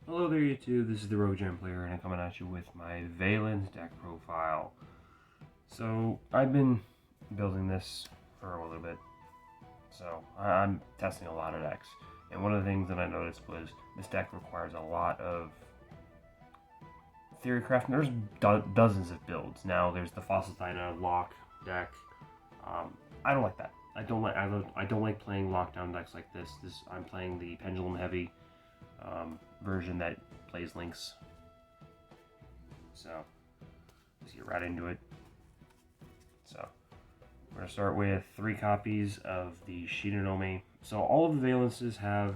Hello there YouTube, this is the Rogue Gem Player and I'm coming at you with my Vaylantz deck profile. So I've been building this for a little bit, so I'm testing a lot of decks. And one of the things that I noticed was this deck requires a lot of theory crafting. There's dozens of builds. Now there's the Fossil Dyna lock deck. I don't like that. I don't like playing lockdown decks like this. I'm playing the Pendulum heavy version that plays links. So let's get right into it. So we're gonna start with 3 copies of the Shinonome. So all of the Valences have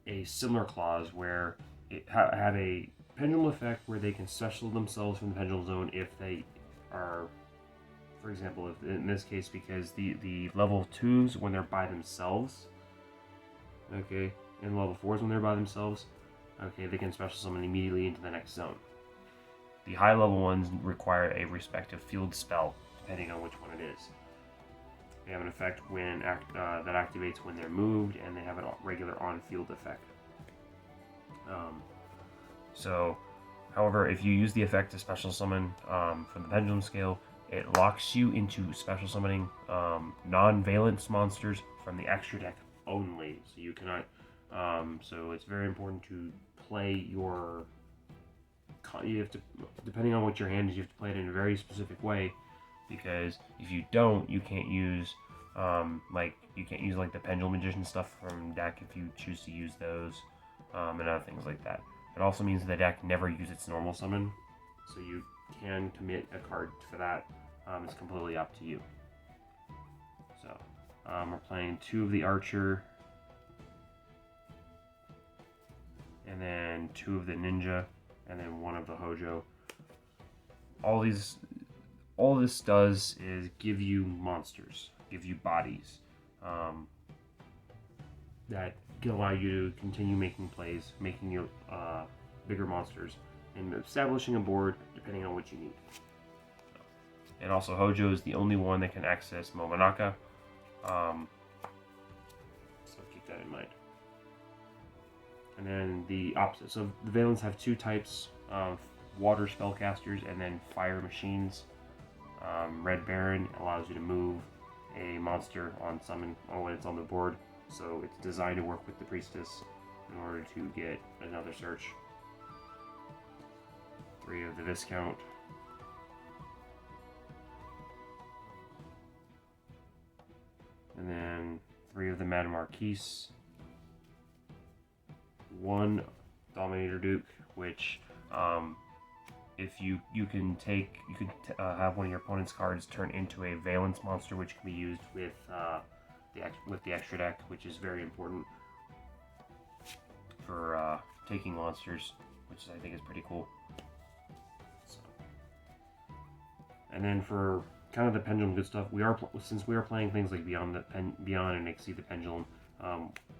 a similar clause where it have a pendulum effect where they can special themselves from the pendulum zone if they are, for example, if in this case, because the level 2s when they're by themselves, okay, and level 4s when they're by themselves, okay, they can special summon immediately into the next zone. The high level ones require a respective field spell, depending on which one it is. They have an effect when that activates when they're moved, and they have a regular on-field effect. However, if you use the effect to special summon from the Pendulum scale, it locks you into special summoning non-Vaylantz monsters from the extra deck only. So you cannot. So it's very important to play your. You have to, depending on what your hand is, you have to play it in a very specific way, because if you don't, you can't use like the Pendulum Magician stuff from deck if you choose to use those, and other things like that. It also means the deck never uses its normal summon, so you can commit a card for that. It's completely up to you. So we're playing 2 of the Archer, and then 2 of the Ninja, and then 1 of the Hojo. All this does is give you monsters, give you bodies that can allow you to continue making plays, making your bigger monsters, and establishing a board depending on what you need. And also, Hojo is the only one that can access Momonaka, so keep that in mind. And then the opposite. So the Vaylantz have 2 types of water spellcasters and then fire machines. Red Baron allows you to move a monster on summon when it's on the board. So it's designed to work with the Priestess in order to get another search. 3 of the Viscount. And then 3 of the Madame Marquise. 1 Dominator Duke, which if you can have one of your opponent's cards turn into a Valence monster, which can be used with the extra deck, which is very important for taking monsters, which I think is pretty cool. So. And then for kind of the Pendulum good stuff, since we are playing things like Beyond and Xyz the Pendulum,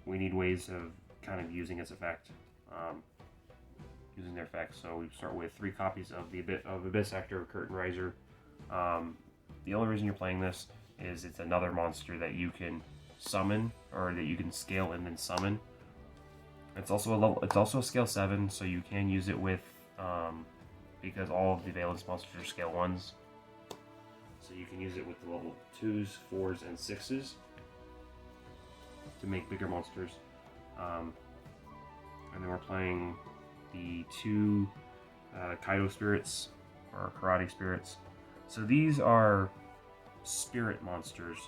we need ways of kind of using its effect, using their effects. So we start with 3 copies of the Abyss Actor Curtain Riser. The only reason you're playing this is it's another monster that you can summon, or that you can scale and then summon. It's also a scale 7, so you can use it with because all of the Vaylantz monsters are scale 1s. So you can use it with the level 2s, 4s, and 6s to make bigger monsters. And then we're playing the 2 Kaido Spirits, or Karate Spirits. So these are spirit monsters,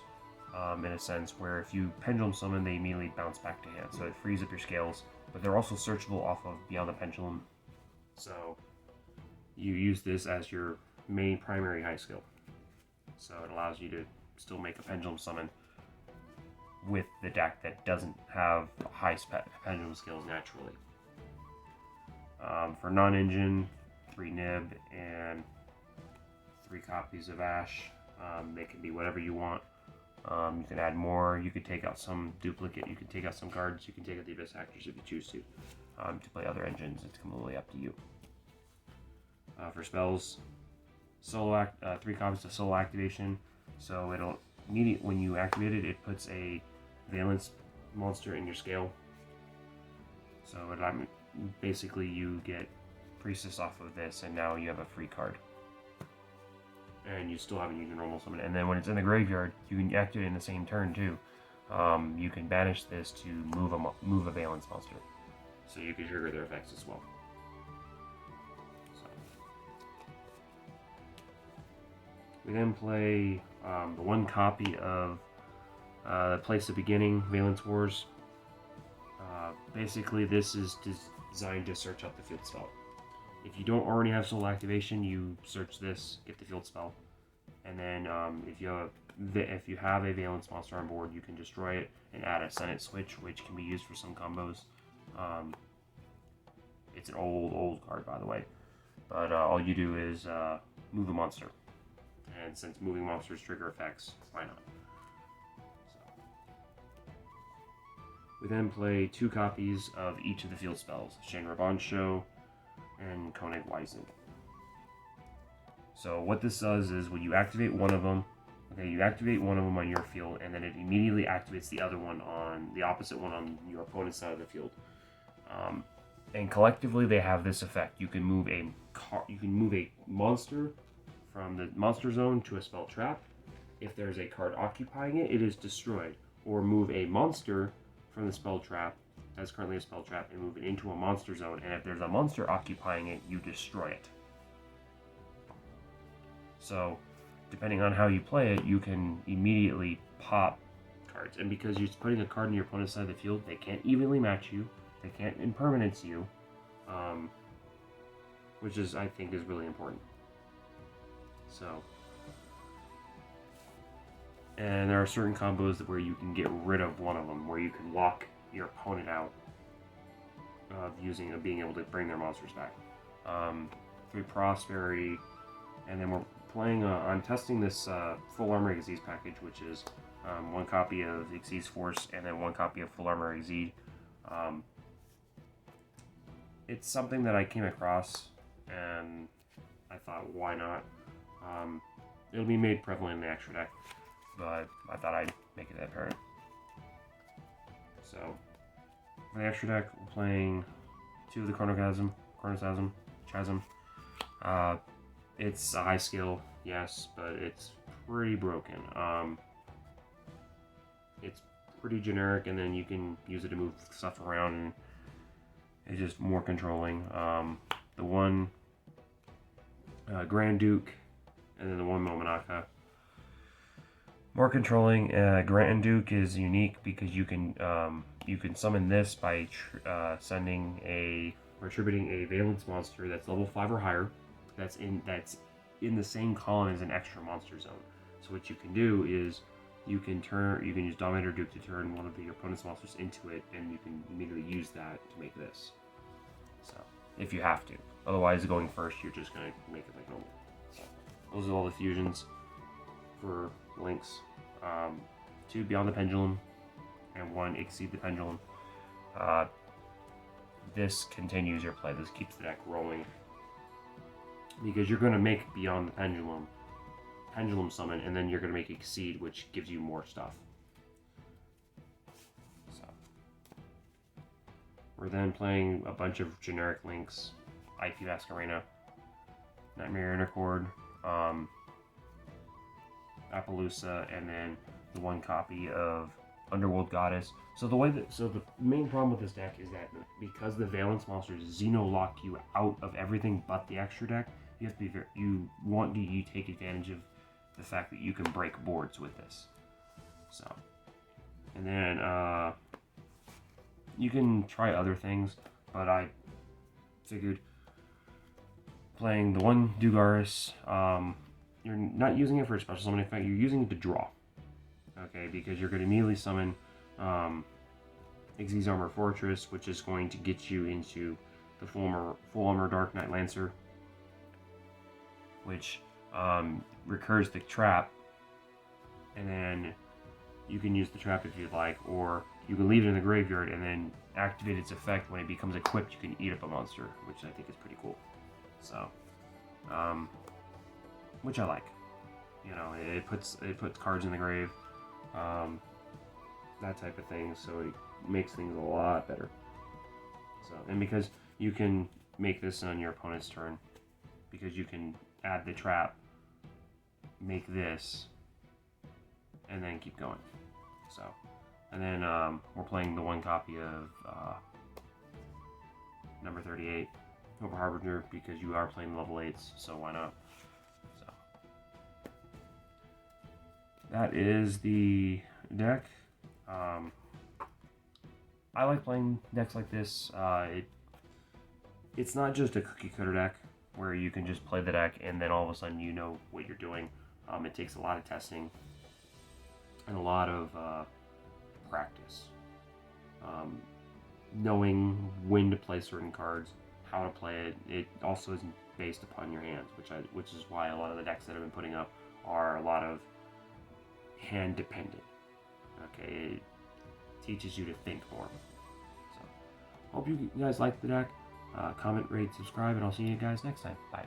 in a sense, where if you Pendulum Summon, they immediately bounce back to hand. So it frees up your scales, but they're also searchable off of Beyond the Pendulum. So you use this as your main primary high skill. So it allows you to still make a Pendulum Summon with the deck that doesn't have high pendulum skills naturally. For non-engine, 3 Nib and 3 copies of Ash. They can be whatever you want. You can add more. You could take out some duplicate. You can take out some cards. You can take out the Abyss Actors if you choose to play other engines. It's completely up to you. For spells, 3 copies of Solo Activation. So it'll immediately, when you activate it, it puts a Valence monster in your scale. So basically you get Priestess off of this, and now you have a free card. And you still haven't used your normal summon. And then when it's in the graveyard, you can activate it in the same turn too. You can banish this to move a Valence monster. So you can trigger their effects as well. So. We then play the one copy of the Place of Beginning, Valence Wars. Basically, this is designed to search out the field spell. If you don't already have Soul Activation, you search this, get the field spell, and then if you have a Valence monster on board, you can destroy it and add a Senate Switch, which can be used for some combos. It's an old card, by the way, but all you do is move a monster, and since moving monsters trigger effects, why not? We then play 2 copies of each of the field spells, Shinra Bansho and Koenig Wizen. So what this does is when you activate one of them, you activate one of them on your field, and then it immediately activates the other one on the opposite one on your opponent's side of the field. And collectively they have this effect. You can move a monster from the monster zone to a spell trap. If there's a card occupying it, it is destroyed. Or move a monster from the spell trap, that's currently a spell trap, and move it into a monster zone, and if there's a monster occupying it, you destroy it. So, depending on how you play it, you can immediately pop cards, and because you're putting a card in your opponent's side of the field, they can't evenly match you, they can't impermanence you, which is, I think, is really important. So, and there are certain combos where you can get rid of one of them, where you can lock your opponent out of being able to bring their monsters back. Through Prosperity, and then we're playing. I'm testing this Full Armor Xyz package, which is one copy of Xyz Force and then one copy of Full Armor Xyz. It's something that I came across, and I thought, why not? It'll be made prevalent in the extra deck, but I thought I'd make it apparent. So, for the extra deck, we're playing 2 of the Chronochasm. It's a high skill, yes, but it's pretty broken. It's pretty generic, and then you can use it to move stuff around, and it's just more controlling. The one Grand Duke, and then the one Momonaka. More controlling. Grand Duke is unique because you can summon this by retributing a Valence monster that's level 5 or higher. That's in the same column as an extra monster zone. So what you can do is you can use Dominator Duke to turn one of your opponent's monsters into it, and you can immediately use that to make this. So if you have to, otherwise going first, you're just gonna make it like normal. So those are all the fusions for links. 2 Beyond the Pendulum and 1 Exceed the Pendulum. This continues your play. This keeps the deck rolling, because you're going to make Beyond the Pendulum summon, and then you're going to make Exceed, which gives you more stuff. So we're then playing a bunch of generic links: IP Masquerena, Nightmare Intercord, Appaloosa, and then the one copy of Underworld Goddess. So the main problem with this deck is that because the Valence monsters Xeno-lock you out of everything but the extra deck, you have to be you take advantage of the fact that you can break boards with this. So, and then you can try other things, but I figured playing the one Dugaris, you're not using it for a special summon effect, you're using it to draw. Okay, because you're going to immediately summon Xyz Armor Fortress, which is going to get you into the Full Armor Dark Knight Lancer, which recurs the trap, and then you can use the trap if you'd like, or you can leave it in the graveyard and then activate its effect. When it becomes equipped, you can eat up a monster, which I think is pretty cool. So, which I like. You know, it puts cards in the grave, that type of thing, so it makes things a lot better. So, and because you can make this on your opponent's turn, because you can add the trap, make this, and then keep going. So, and then we're playing the one copy of number 38, Over Harbinger, because you are playing level 8s, so why not? So, that is the deck. I like playing decks like this. It's not just a cookie cutter deck where you can just play the deck and then all of a sudden you know what you're doing. It takes a lot of testing and a lot of practice. Knowing when to play certain cards, how to play it. It also isn't based upon your hands, which is why a lot of the decks that I've been putting up are a lot of hand dependent. Okay, it teaches you to think more. So, hope you guys like the deck. Comment, rate, subscribe, and I'll see you guys next time. Bye.